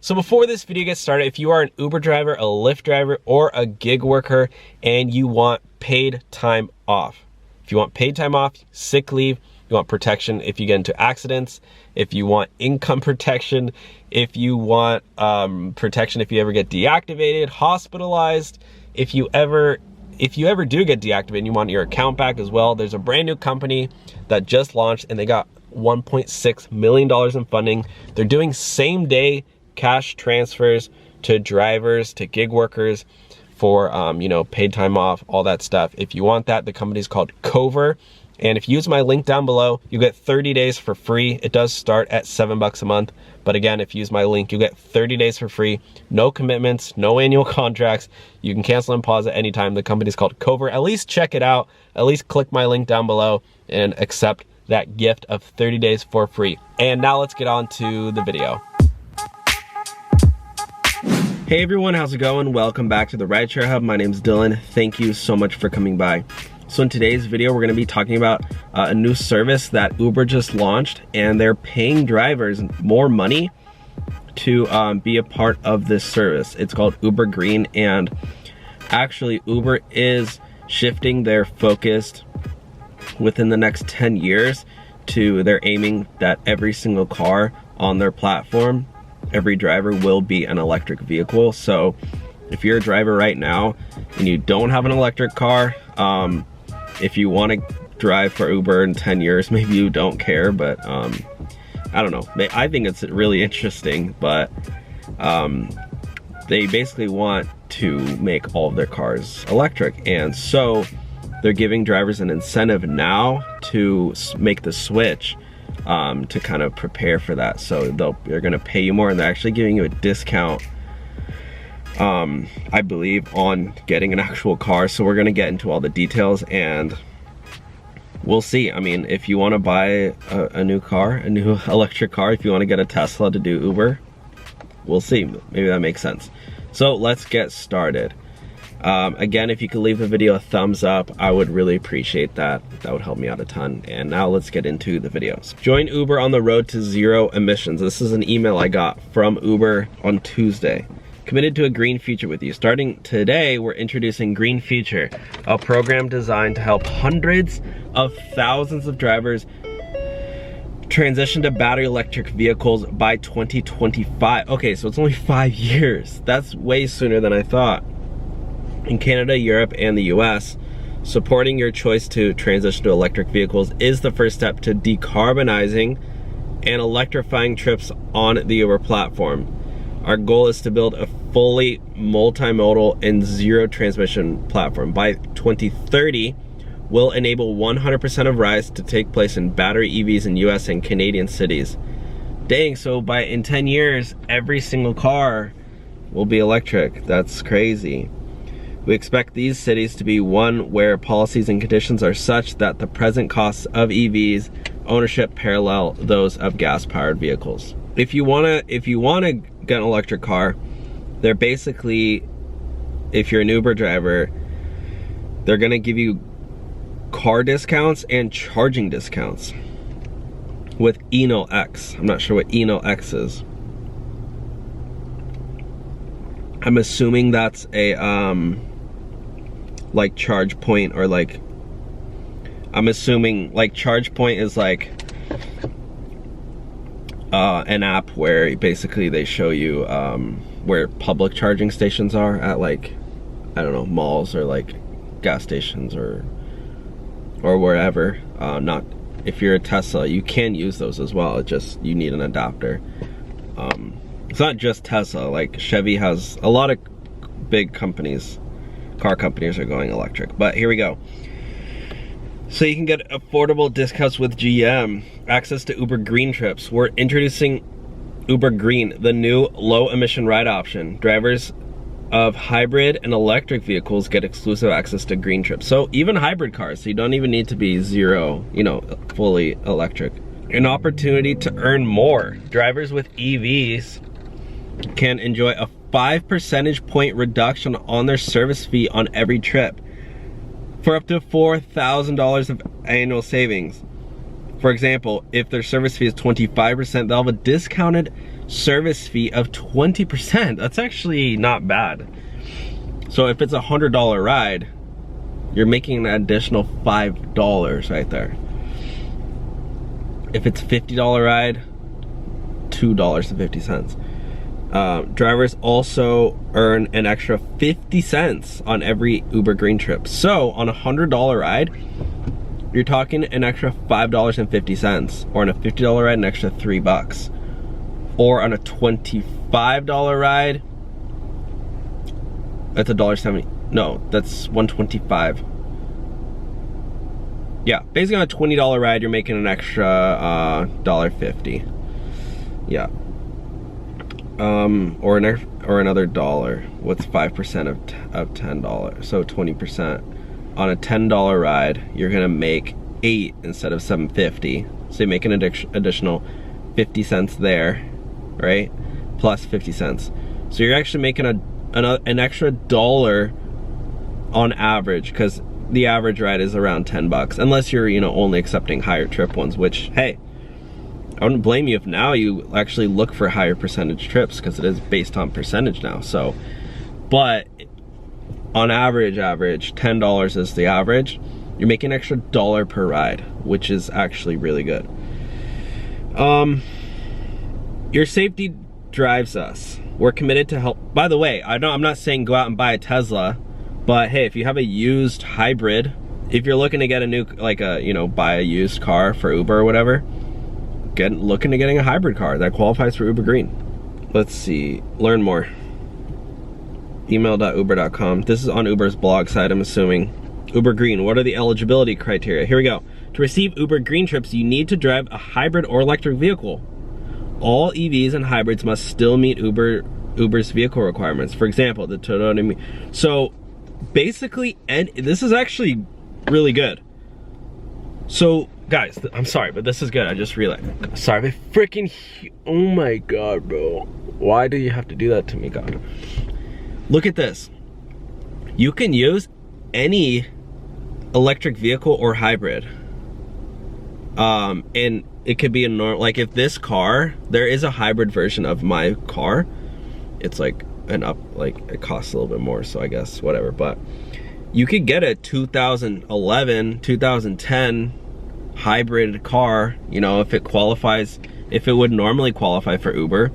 So before this video gets started, if you are an Uber driver, a Lyft driver, or a gig worker and you want paid time off, if you want paid time off, sick leave, you want protection if you get into accidents, if you want income protection, if you want protection if you ever get deactivated, hospitalized, if you ever do get deactivated and you want your account back as well, there's a brand new company that just launched and they got $1.6 million in funding. They're doing same day cash transfers to drivers, to gig workers for, paid time off, all that stuff. If you want that, the company's called Cover. And if you use my link down below, you get 30 days for free. It does start at $7 a month. But again, if you use my link, you get 30 days for free. No commitments, no annual contracts. You can cancel and pause at any time. The company's called Cover. At least check it out. At least click my link down below and accept that gift of 30 days for free. And now let's get on to the video. Hey everyone, how's it going? Welcome back to the Rideshare Hub. My name's Dylan. Thank you so much for coming by. So in today's video, we're gonna be talking about a new service that Uber just launched, and they're paying drivers more money to be a part of this service. It's called Uber Green, and actually Uber is shifting their focus within the next 10 years to, they're aiming that every single car on their platform, every driver will be an electric vehicle. So if you're a driver right now and you don't have an electric car, if you want to drive for Uber in 10 years, maybe you don't care, but I don't know. I think it's really interesting, but they basically want to make all of their cars electric. And so they're giving drivers an incentive now to make the switch, to kind of prepare for that. So they're gonna pay you more, and they're actually giving you a discount, I believe, on getting an actual car. So we're gonna get into all the details and we'll see. I mean, if you wanna buy a new car, a new electric car, if you wanna get a Tesla to do Uber, we'll see. Maybe that makes sense. So let's get started. Again, if you could leave the video a thumbs up, I would really appreciate that. That would help me out a ton. And now let's get into the videos. Join Uber on the road to zero emissions. This is an email I got from Uber on Tuesday. Committed to a green future with you. Starting today, we're introducing Green Future, a program designed to help hundreds of thousands of drivers transition to battery electric vehicles by 2025. Okay, so it's only 5 years. That's way sooner than I thought. In Canada, Europe, and the US, supporting your choice to transition to electric vehicles is the first step to decarbonizing and electrifying trips on the Uber platform. Our goal is to build a fully multimodal and zero transmission platform. By 2030, we'll enable 100% of rides to take place in battery EVs in US and Canadian cities. Dang, so in 10 years, every single car will be electric. That's crazy. We expect these cities to be one where policies and conditions are such that the present costs of EVs ownership parallel those of gas-powered vehicles. If you wanna get an electric car, they're basically, if you're an Uber driver, they're gonna give you car discounts and charging discounts with Enel X. I'm not sure what Enel X is. I'm assuming that's a like charge point, or like, I'm assuming like charge point is like an app where basically they show you where public charging stations are at, like, I don't know, malls or like gas stations or wherever. Not, if you're a Tesla, you can use those as well. It just, you need an adapter. It's not just Tesla, like Chevy has a lot of big companies, car companies are going electric. But here we go. So you can get affordable discounts with GM, access to Uber Green trips. We're introducing Uber Green, the new low emission ride option. Drivers of hybrid and electric vehicles get exclusive access to green trips. So even hybrid cars, so you don't even need to be zero, fully electric. An opportunity to earn more. Drivers with EVs can enjoy a 5 percentage point reduction on their service fee on every trip for up to $4,000 of annual savings. For example, if their service fee is 25%, they'll have a discounted service fee of 20%. That's actually not bad. So if it's a $100 ride, you're making an additional $5 right there. If it's a $50 ride, $2.50. Drivers also earn an extra 50 cents on every Uber Green trip. So on a $100 ride, you're talking an extra $5.50, or on a $50 ride, an extra $3. Or on a $25 ride, that's $1.70. No, that's $1.25. Yeah, basically on a $20 ride, you're making an extra $1.50. Yeah. Or another $1. What's 5% of $10? So 20%. On a $10 ride, you're gonna make $8 instead of $7.50. So you make an additional 50 cents there, right? Plus 50 cents. So you're actually making an extra $1 on average, because the average ride is around 10 bucks, unless you're, you know, only accepting higher trip ones, which, hey, I wouldn't blame you if now you actually look for higher percentage trips, because it is based on percentage now. So, but on average, $10 is the average. You're making an extra $1 per ride, which is actually really good. Your safety drives us. We're committed to help. By the way, I'm not saying go out and buy a Tesla, but hey, if you have a used hybrid, if you're looking to get a new, like buy a used car for Uber or whatever, looking to getting a hybrid car that qualifies for Uber Green. Let's see, learn more. Email.uber.com. This is on Uber's blog site, I'm assuming. Uber Green, what are the eligibility criteria? Here we go. To receive Uber Green trips, you need to drive a hybrid or electric vehicle. All EVs and hybrids must still meet Uber's vehicle requirements. For example, the Toyota. So basically, and this is actually really good. So guys, I'm sorry, but this is good. I just realized. Sorry, but freaking, oh my God, bro. Why do you have to do that to me, God? Look at this. You can use any electric vehicle or hybrid. And it could be a normal, like if this car, there is a hybrid version of my car. It's like it costs a little bit more, so I guess whatever, but you could get a 2011, 2010 hybrid car, you know, if it qualifies, if it would normally qualify for Uber.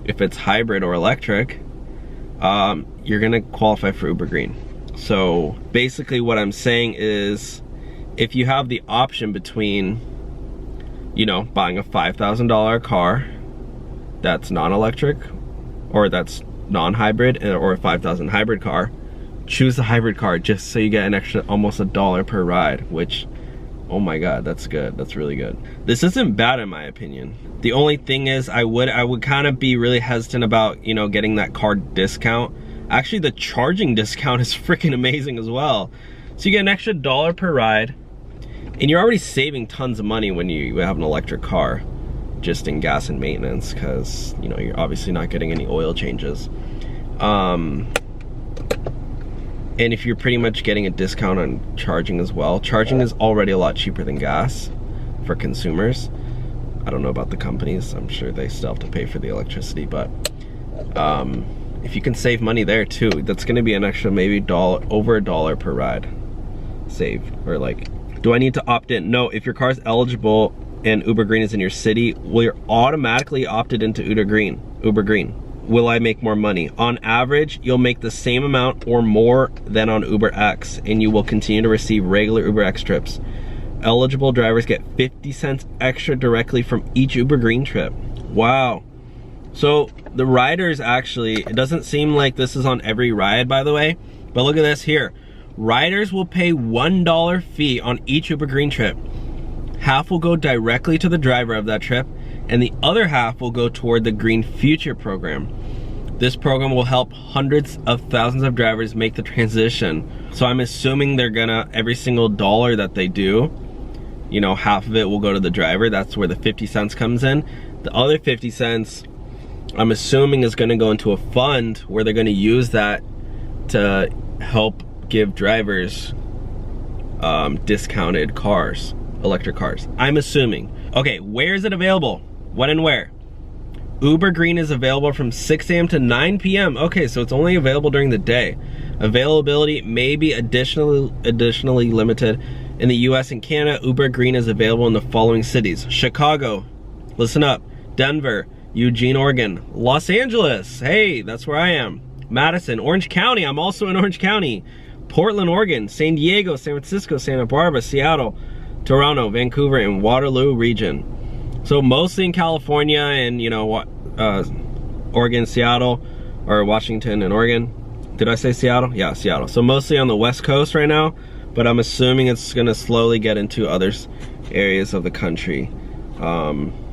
If it's hybrid or electric, you're gonna qualify for Uber Green. So basically what I'm saying is, if you have the option between, you know, buying a $5,000 car that's non-electric or that's non-hybrid, or a $5,000 hybrid car, choose the hybrid car just so you get an extra almost $1 per ride, which, oh my God, that's good. That's really good. This isn't bad in my opinion. The only thing is I would kind of be really hesitant about, you know, getting that car discount. Actually, the charging discount is freaking amazing as well. So you get an extra $1 per ride, and you're already saving tons of money when you have an electric car, just in gas and maintenance, because, you know, you're obviously not getting any oil changes. And if you're pretty much getting a discount on charging as well. Charging is already a lot cheaper than gas for consumers. I don't know about the companies. I'm sure they still have to pay for the electricity, but if you can save money there too, that's gonna be an extra maybe over $1 per ride saved. Or like, do I need to opt in? No, if your car's eligible and Uber Green is in your city, well, you're automatically opted into Uber Green. Will I make more money? On average, you'll make the same amount or more than on Uber X, and you will continue to receive regular Uber X trips. Eligible drivers get 50 cents extra directly from each Uber Green trip. Wow. So the riders actually, it doesn't seem like this is on every ride, by the way, but look at this here. Riders will pay $1 fee on each Uber Green trip. Half will go directly to the driver of that trip, and the other half will go toward the Green Future program. This program will help hundreds of thousands of drivers make the transition. So I'm assuming they're gonna, every single dollar that they do, you know, half of it will go to the driver. That's where the 50 cents comes in. The other 50 cents, I'm assuming, is gonna go into a fund where they're gonna use that to help give drivers discounted cars, electric cars. I'm assuming. Okay, where is it available? When and where? Uber Green is available from 6 a.m. to 9 p.m. Okay, so it's only available during the day. Availability may be additionally limited. In the US and Canada, Uber Green is available in the following cities: Chicago, listen up, Denver, Eugene, Oregon, Los Angeles, hey, that's where I am, Madison, Orange County, I'm also in Orange County, Portland, Oregon, San Diego, San Francisco, Santa Barbara, Seattle, Toronto, Vancouver, and Waterloo region. So mostly in California and, you know, Oregon, Seattle, or Washington and Oregon. Did I say Seattle? Yeah, Seattle. So mostly on the West Coast right now, but I'm assuming it's gonna slowly get into other areas of the country.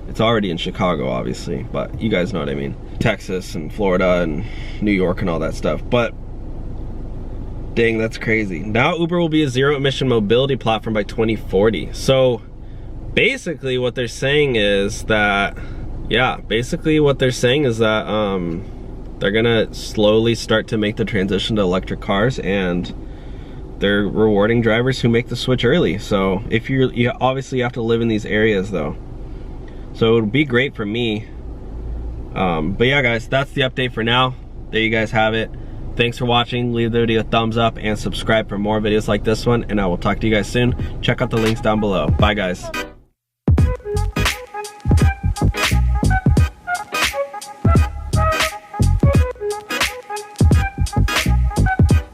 It's already in Chicago, obviously, but you guys know what I mean. Texas and Florida and New York and all that stuff. But dang, that's crazy. Now Uber will be a zero-emission mobility platform by 2040. So basically what they're saying is that, yeah, they're gonna slowly start to make the transition to electric cars, and they're rewarding drivers who make the switch early. So if you obviously have to live in these areas though. So it would be great for me. But yeah guys, that's the update for now. There you guys have it. Thanks for watching. Leave the video a thumbs up and subscribe for more videos like this one, and I will talk to you guys soon. Check out the links down below. Bye guys.